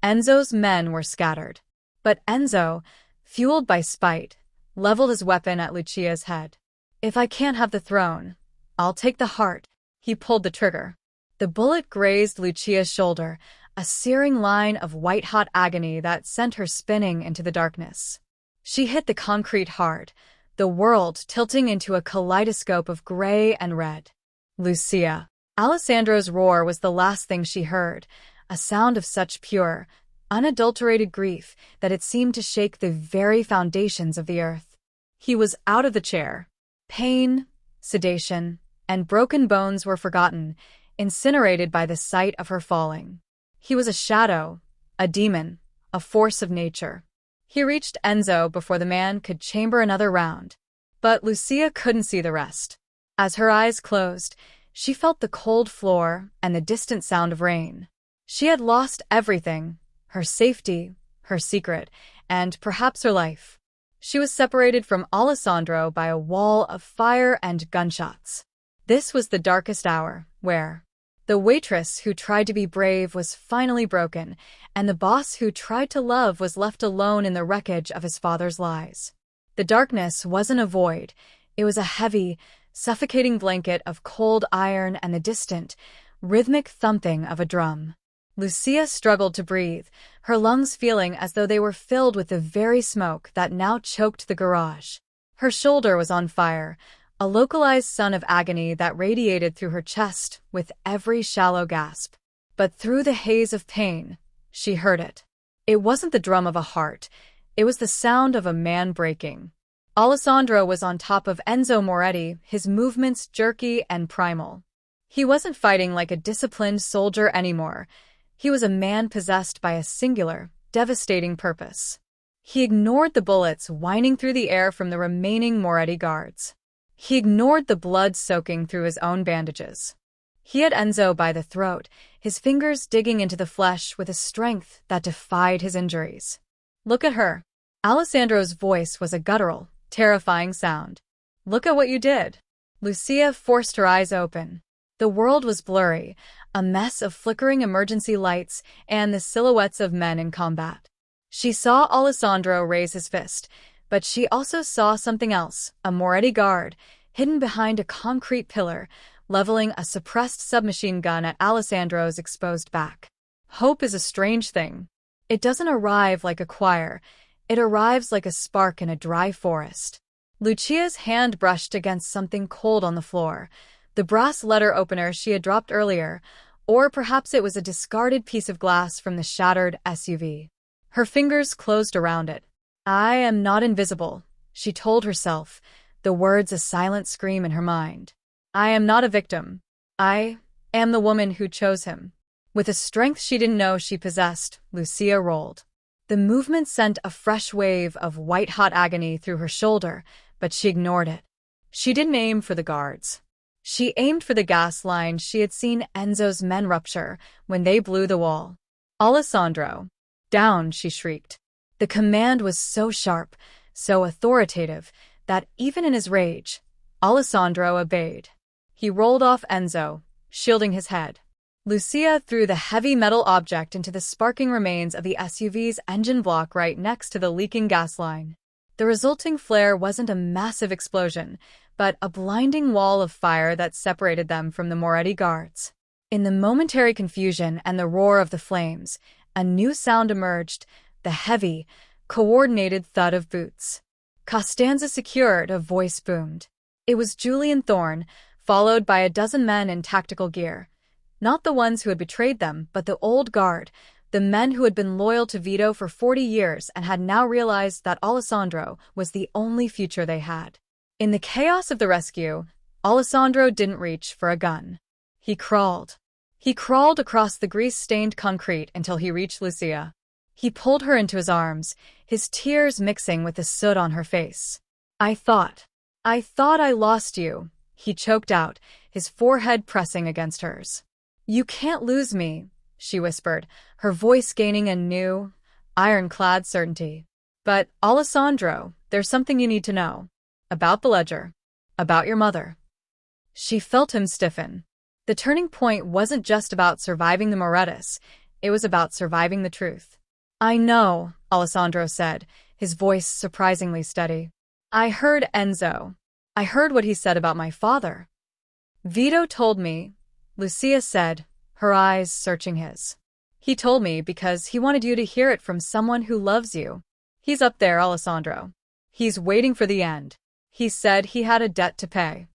Enzo's men were scattered. But Enzo, fueled by spite, leveled his weapon at Lucia's head. If I can't have the throne, I'll take the heart. He pulled the trigger. The bullet grazed Lucia's shoulder, a searing line of white-hot agony that sent her spinning into the darkness. She hit the concrete hard, the world tilting into a kaleidoscope of gray and red. Lucia. Alessandro's roar was the last thing she heard, a sound of such pure, unadulterated grief that it seemed to shake the very foundations of the earth. He was out of the chair. Pain, sedation, and broken bones were forgotten, incinerated by the sight of her falling. He was a shadow, a demon, a force of nature. He reached Enzo before the man could chamber another round. But Lucia couldn't see the rest. As her eyes closed, she felt the cold floor and the distant sound of rain. She had lost everything, her safety, her secret, and perhaps her life. She was separated from Alessandro by a wall of fire and gunshots. This was the darkest hour, where the waitress who tried to be brave was finally broken, and the boss who tried to love was left alone in the wreckage of his father's lies. The darkness wasn't a void, it was a heavy, suffocating blanket of cold iron and the distant, rhythmic thumping of a drum. Lucia struggled to breathe, her lungs feeling as though they were filled with the very smoke that now choked the garage. Her shoulder was on fire, a localized sun of agony that radiated through her chest with every shallow gasp. But through the haze of pain, she heard it. It wasn't the drum of a heart, it was the sound of a man breaking. Alessandro was on top of Enzo Moretti, his movements jerky and primal. He wasn't fighting like a disciplined soldier anymore. He was a man possessed by a singular, devastating purpose. He ignored the bullets whining through the air from the remaining Moretti guards. He ignored the blood soaking through his own bandages. He had Enzo by the throat, his fingers digging into the flesh with a strength that defied his injuries. "Look at her." Alessandro's voice was a guttural, terrifying sound. "Look at what you did." Lucia forced her eyes open. The world was blurry, a mess of flickering emergency lights and the silhouettes of men in combat. She saw Alessandro raise his fist, but she also saw something else, a Moretti guard, hidden behind a concrete pillar, leveling a suppressed submachine gun at Alessandro's exposed back. Hope is a strange thing. It doesn't arrive like a choir, it arrives like a spark in a dry forest. Lucia's hand brushed against something cold on the floor, the brass letter opener she had dropped earlier, or perhaps it was a discarded piece of glass from the shattered SUV. Her fingers closed around it. "I am not invisible," she told herself, the words a silent scream in her mind. "I am not a victim. I am the woman who chose him." With a strength she didn't know she possessed, Lucia rolled. The movement sent a fresh wave of white-hot agony through her shoulder, but she ignored it. She didn't aim for the guards. She aimed for the gas line she had seen Enzo's men rupture when they blew the wall. "Alessandro, down," she shrieked. The command was so sharp, so authoritative, that even in his rage, Alessandro obeyed. He rolled off Enzo, shielding his head. Lucia threw the heavy metal object into the sparking remains of the SUV's engine block right next to the leaking gas line. The resulting flare wasn't a massive explosion, but a blinding wall of fire that separated them from the Moretti guards. In the momentary confusion and the roar of the flames, a new sound emerged, the heavy, coordinated thud of boots. "Costanza secured," a voice boomed. It was Julian Thorne, followed by a dozen men in tactical gear. Not the ones who had betrayed them, but the old guard, the men who had been loyal to Vito for 40 years and had now realized that Alessandro was the only future they had. In the chaos of the rescue, Alessandro didn't reach for a gun. He crawled. He crawled across the grease-stained concrete until he reached Lucia. He pulled her into his arms, his tears mixing with the soot on her face. I thought I lost you," he choked out, his forehead pressing against hers. "You can't lose me," she whispered, her voice gaining a new, ironclad certainty. "But, Alessandro, there's something you need to know. About the ledger. About your mother." She felt him stiffen. The turning point wasn't just about surviving the Morettis, it was about surviving the truth. "I know," Alessandro said, his voice surprisingly steady. "I heard Enzo. I heard what he said about my father." "Vito told me," Lucia said, her eyes searching his. "He told me because he wanted you to hear it from someone who loves you. He's up there, Alessandro. He's waiting for the end. He said he had a debt to pay."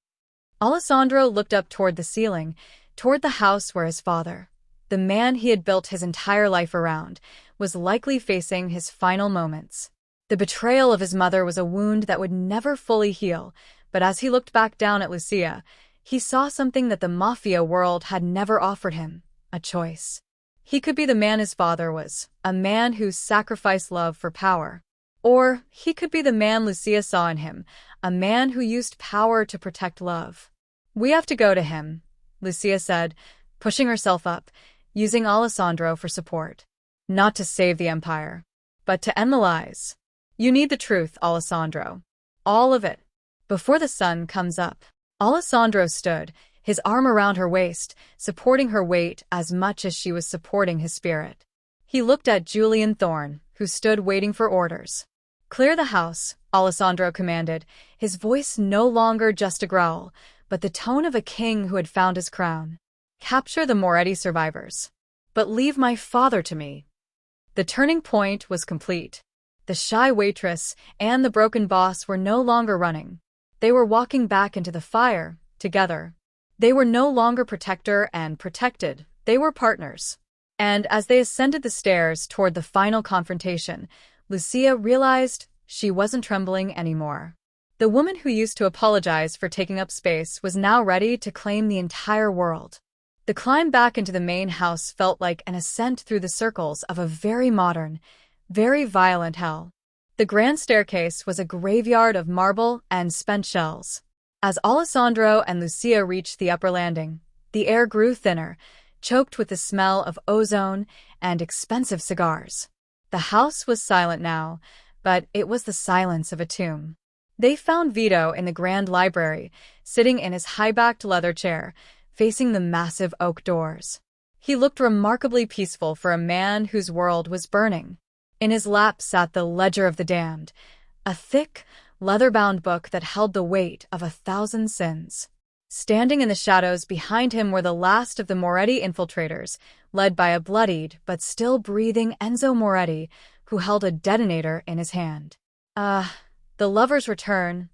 Alessandro looked up toward the ceiling, toward the house where his father, the man he had built his entire life around, was likely facing his final moments. The betrayal of his mother was a wound that would never fully heal, but as he looked back down at Lucia, he saw something that the Mafia world had never offered him, a choice. He could be the man his father was, a man who sacrificed love for power. Or he could be the man Lucia saw in him, a man who used power to protect love. "We have to go to him," Lucia said, pushing herself up, using Alessandro for support. "Not to save the Empire, but to end the lies. You need the truth, Alessandro. All of it. Before the sun comes up." Alessandro stood, his arm around her waist, supporting her weight as much as she was supporting his spirit. He looked at Julian Thorne, who stood waiting for orders. "Clear the house," Alessandro commanded, his voice no longer just a growl, but the tone of a king who had found his crown. Capture the Moretti survivors. But leave my father to me. The turning point was complete. The shy waitress and the broken boss were no longer running. They were walking back into the fire, together. They were no longer protector and protected, they were partners. And as they ascended the stairs toward the final confrontation, Lucia realized she wasn't trembling anymore. The woman who used to apologize for taking up space was now ready to claim the entire world. The climb back into the main house felt like an ascent through the circles of a very modern, very violent hell. The grand staircase was a graveyard of marble and spent shells. As Alessandro and Lucia reached the upper landing, the air grew thinner, choked with the smell of ozone and expensive cigars. The house was silent now, but it was the silence of a tomb. They found Vito in the grand library, sitting in his high-backed leather chair, facing the massive oak doors. He looked remarkably peaceful for a man whose world was burning. In his lap sat the Ledger of the Damned, a thick, leather-bound book that held the weight of 1,000 sins. Standing in the shadows behind him were the last of the Moretti infiltrators, led by a bloodied but still breathing Enzo Moretti, who held a detonator in his hand. The lover's return,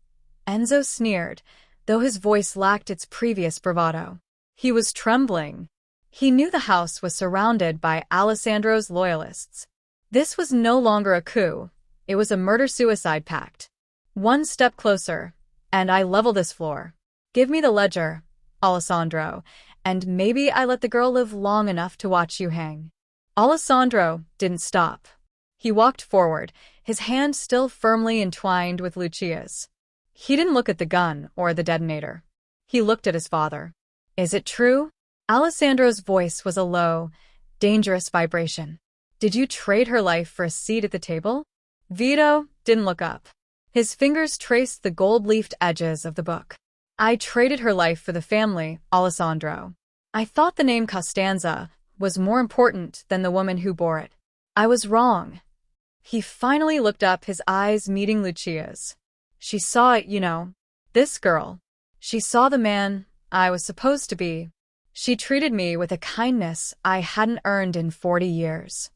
Enzo sneered, though his voice lacked its previous bravado. He was trembling. He knew the house was surrounded by Alessandro's loyalists. This was no longer a coup, it was a murder-suicide pact. One step closer, and I level this floor. Give me the ledger, Alessandro, and maybe I let the girl live long enough to watch you hang. Alessandro didn't stop. He walked forward, his hand still firmly entwined with Lucia's. He didn't look at the gun or the detonator. He looked at his father. Is it true? Alessandro's voice was a low, dangerous vibration. Did you trade her life for a seat at the table? Vito didn't look up. His fingers traced the gold-leafed edges of the book. I traded her life for the family, Alessandro. I thought the name Costanza was more important than the woman who bore it. I was wrong. He finally looked up, his eyes meeting Lucia's. She saw it, you know. This girl. She saw the man I was supposed to be. She treated me with a kindness I hadn't earned in 40 years.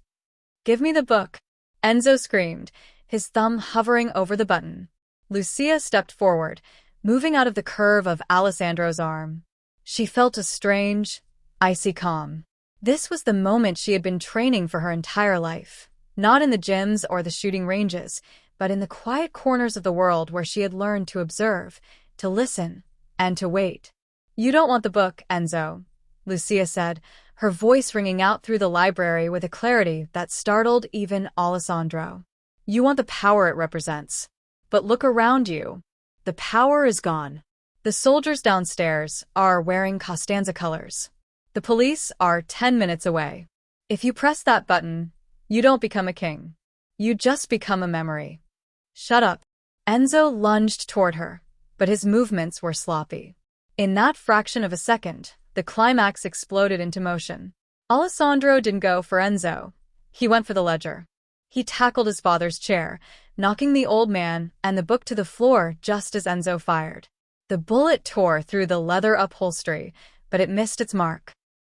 Give me the book, Enzo screamed, his thumb hovering over the button. Lucia stepped forward, moving out of the curve of Alessandro's arm. She felt a strange, icy calm. This was the moment she had been training for her entire life. Not in the gyms or the shooting ranges, but in the quiet corners of the world where she had learned to observe, to listen, and to wait. You don't want the book, Enzo, Lucia said, her voice ringing out through the library with a clarity that startled even Alessandro. You want the power it represents. But look around you. The power is gone. The soldiers downstairs are wearing Costanza colors. The police are 10 minutes away. If you press that button, you don't become a king. You just become a memory. Shut up. Enzo lunged toward her, but his movements were sloppy. In that fraction of a second, the climax exploded into motion. Alessandro didn't go for Enzo. He went for the ledger. He tackled his father's chair, knocking the old man and the book to the floor just as Enzo fired. The bullet tore through the leather upholstery, but it missed its mark.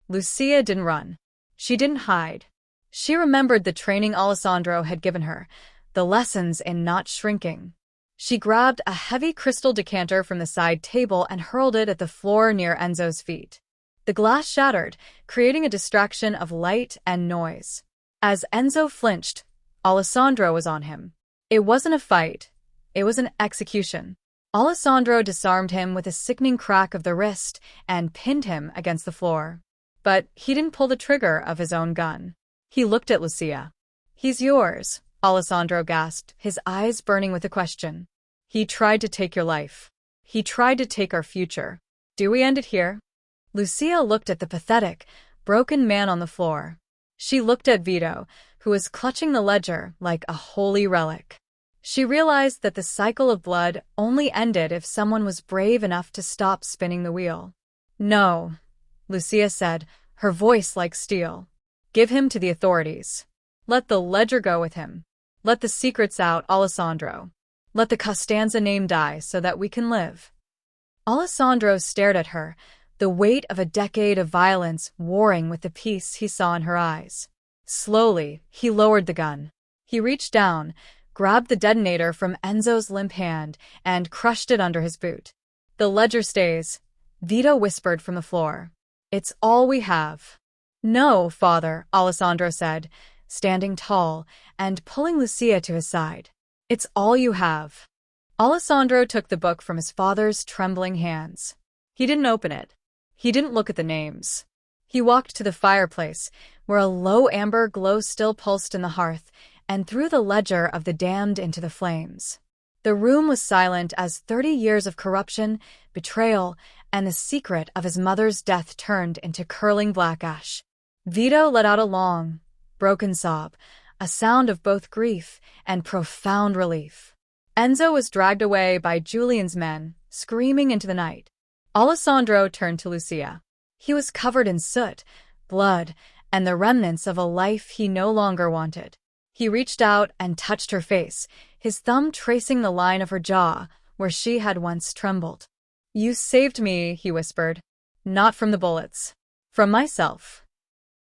Lucia didn't run. She didn't hide. She remembered the training Alessandro had given her, the lessons in not shrinking. She grabbed a heavy crystal decanter from the side table and hurled it at the floor near Enzo's feet. The glass shattered, creating a distraction of light and noise. As Enzo flinched, Alessandro was on him. It wasn't a fight. It was an execution. Alessandro disarmed him with a sickening crack of the wrist and pinned him against the floor. But he didn't pull the trigger of his own gun. He looked at Lucia. He's yours, Alessandro gasped, his eyes burning with a question. He tried to take your life. He tried to take our future. Do we end it here? Lucia looked at the pathetic, broken man on the floor. She looked at Vito, who was clutching the ledger like a holy relic. She realized that the cycle of blood only ended if someone was brave enough to stop spinning the wheel. No, Lucia said, her voice like steel. Give him to the authorities. Let the ledger go with him. Let the secrets out, Alessandro. Let the Costanza name die so that we can live. Alessandro stared at her, the weight of a decade of violence warring with the peace he saw in her eyes. Slowly, he lowered the gun. He reached down, grabbed the detonator from Enzo's limp hand, and crushed it under his boot. "The ledger stays," Vito whispered from the floor. "It's all we have." "No, father," Alessandro said, standing tall and pulling Lucia to his side. "It's all you have." Alessandro took the book from his father's trembling hands. He didn't open it. He didn't look at the names. He walked to the fireplace, where a low amber glow still pulsed in the hearth, and threw the ledger of the damned into the flames. The room was silent as 30 years of corruption, betrayal, and the secret of his mother's death turned into curling black ash. Vito let out a long, broken sob, a sound of both grief and profound relief. Enzo was dragged away by Julian's men, screaming into the night. Alessandro turned to Lucia. He was covered in soot, blood, and the remnants of a life he no longer wanted. He reached out and touched her face, his thumb tracing the line of her jaw, where she had once trembled. "You saved me," he whispered. "Not from the bullets. From myself."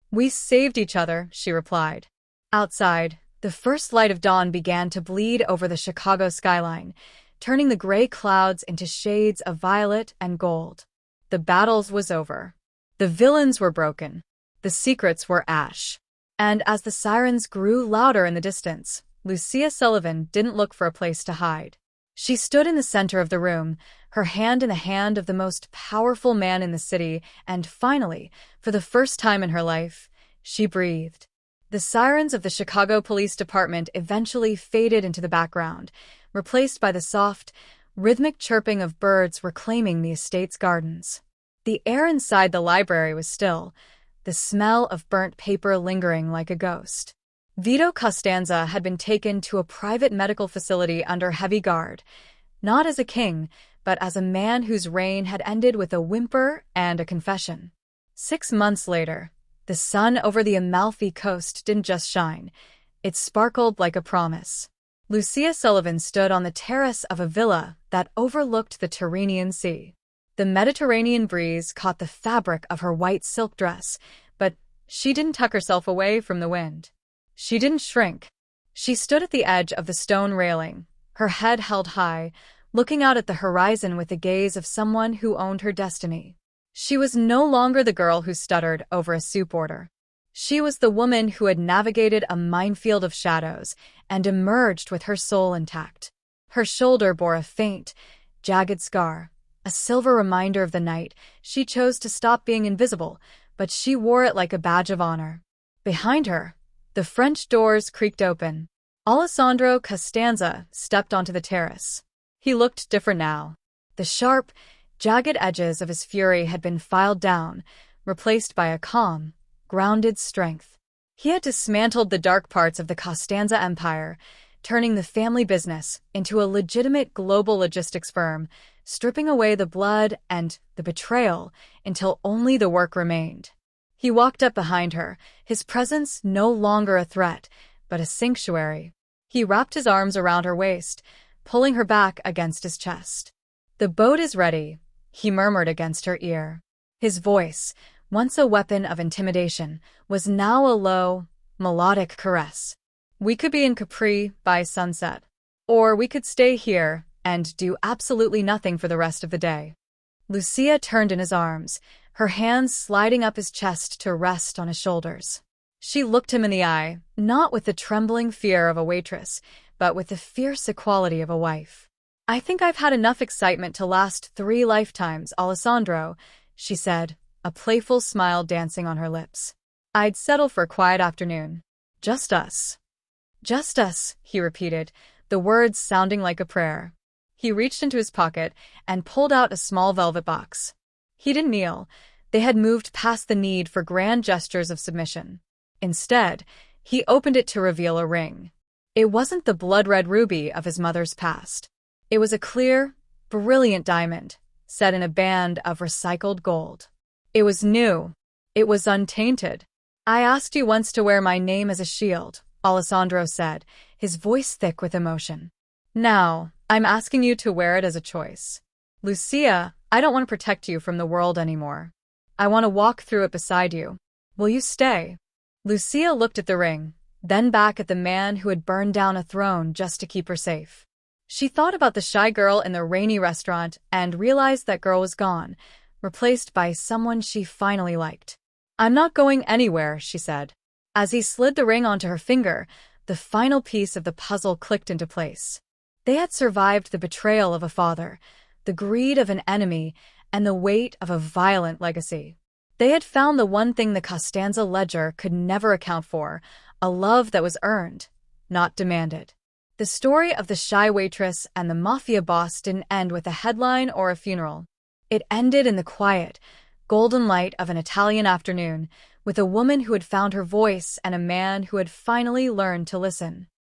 "We saved each other," she replied. Outside, the first light of dawn began to bleed over the Chicago skyline, turning the gray clouds into shades of violet and gold. The battle was over. The villains were broken. The secrets were ash. And as the sirens grew louder in the distance, Lucia Sullivan didn't look for a place to hide. She stood in the center of the room, her hand in the hand of the most powerful man in the city, and finally, for the first time in her life, she breathed. The sirens of the Chicago Police Department eventually faded into the background, replaced by the soft, rhythmic chirping of birds reclaiming the estate's gardens. The air inside the library was still, the smell of burnt paper lingering like a ghost. Vito Costanza had been taken to a private medical facility under heavy guard, not as a king, but as a man whose reign had ended with a whimper and a confession. 6 months later, the sun over the Amalfi Coast didn't just shine, it sparkled like a promise. Lucia Sullivan stood on the terrace of a villa that overlooked the Tyrrhenian Sea. The Mediterranean breeze caught the fabric of her white silk dress, but she didn't tuck herself away from the wind. She didn't shrink. She stood at the edge of the stone railing, her head held high, looking out at the horizon with the gaze of someone who owned her destiny. She was no longer the girl who stuttered over a soup order. She was the woman who had navigated a minefield of shadows and emerged with her soul intact. Her shoulder bore a faint, jagged scar, a silver reminder of the night she chose to stop being invisible, but she wore it like a badge of honor. Behind her, the French doors creaked open. Alessandro Costanza stepped onto the terrace. He looked different now. The sharp, jagged edges of his fury had been filed down, replaced by a calm, grounded strength. He had dismantled the dark parts of the Costanza empire, turning the family business into a legitimate global logistics firm, stripping away the blood and the betrayal until only the work remained. He walked up behind her, his presence no longer a threat, but a sanctuary. He wrapped his arms around her waist, pulling her back against his chest. "The boat is ready," he murmured against her ear. His voice, once a weapon of intimidation, was now a low, melodic caress. "We could be in Capri by sunset. Or we could stay here and do absolutely nothing for the rest of the day." Lucia turned in his arms, her hands sliding up his chest to rest on his shoulders. She looked him in the eye, not with the trembling fear of a waitress, but with the fierce equality of a wife. "I think I've had enough excitement to last 3 lifetimes, Alessandro," she said, a playful smile dancing on her lips. "I'd settle for a quiet afternoon. Just us." "Just us," he repeated, the words sounding like a prayer. He reached into his pocket and pulled out a small velvet box. He didn't kneel. They had moved past the need for grand gestures of submission. Instead, he opened it to reveal a ring. It wasn't the blood-red ruby of his mother's past. It was a clear, brilliant diamond, set in a band of recycled gold. It was new. It was untainted. "I asked you once to wear my name as a shield," Alessandro said, his voice thick with emotion. "Now, I'm asking you to wear it as a choice." "Lucia, I don't want to protect you from the world anymore. I want to walk through it beside you. Will you stay? Lucia looked at the ring, then back at the man who had burned down a throne just to keep her safe. She thought about the shy girl in the rainy restaurant and realized that girl was gone, replaced by someone she finally liked. I'm not going anywhere, she said. As he slid the ring onto her finger, the final piece of the puzzle clicked into place. They had survived the betrayal of a father, the greed of an enemy, and the weight of a violent legacy. They had found the one thing the Costanza ledger could never account for, a love that was earned, not demanded. The story of the shy waitress and the Mafia boss didn't end with a headline or a funeral. It ended in the quiet, golden light of an Italian afternoon, with a woman who had found her voice and a man who had finally learned to listen.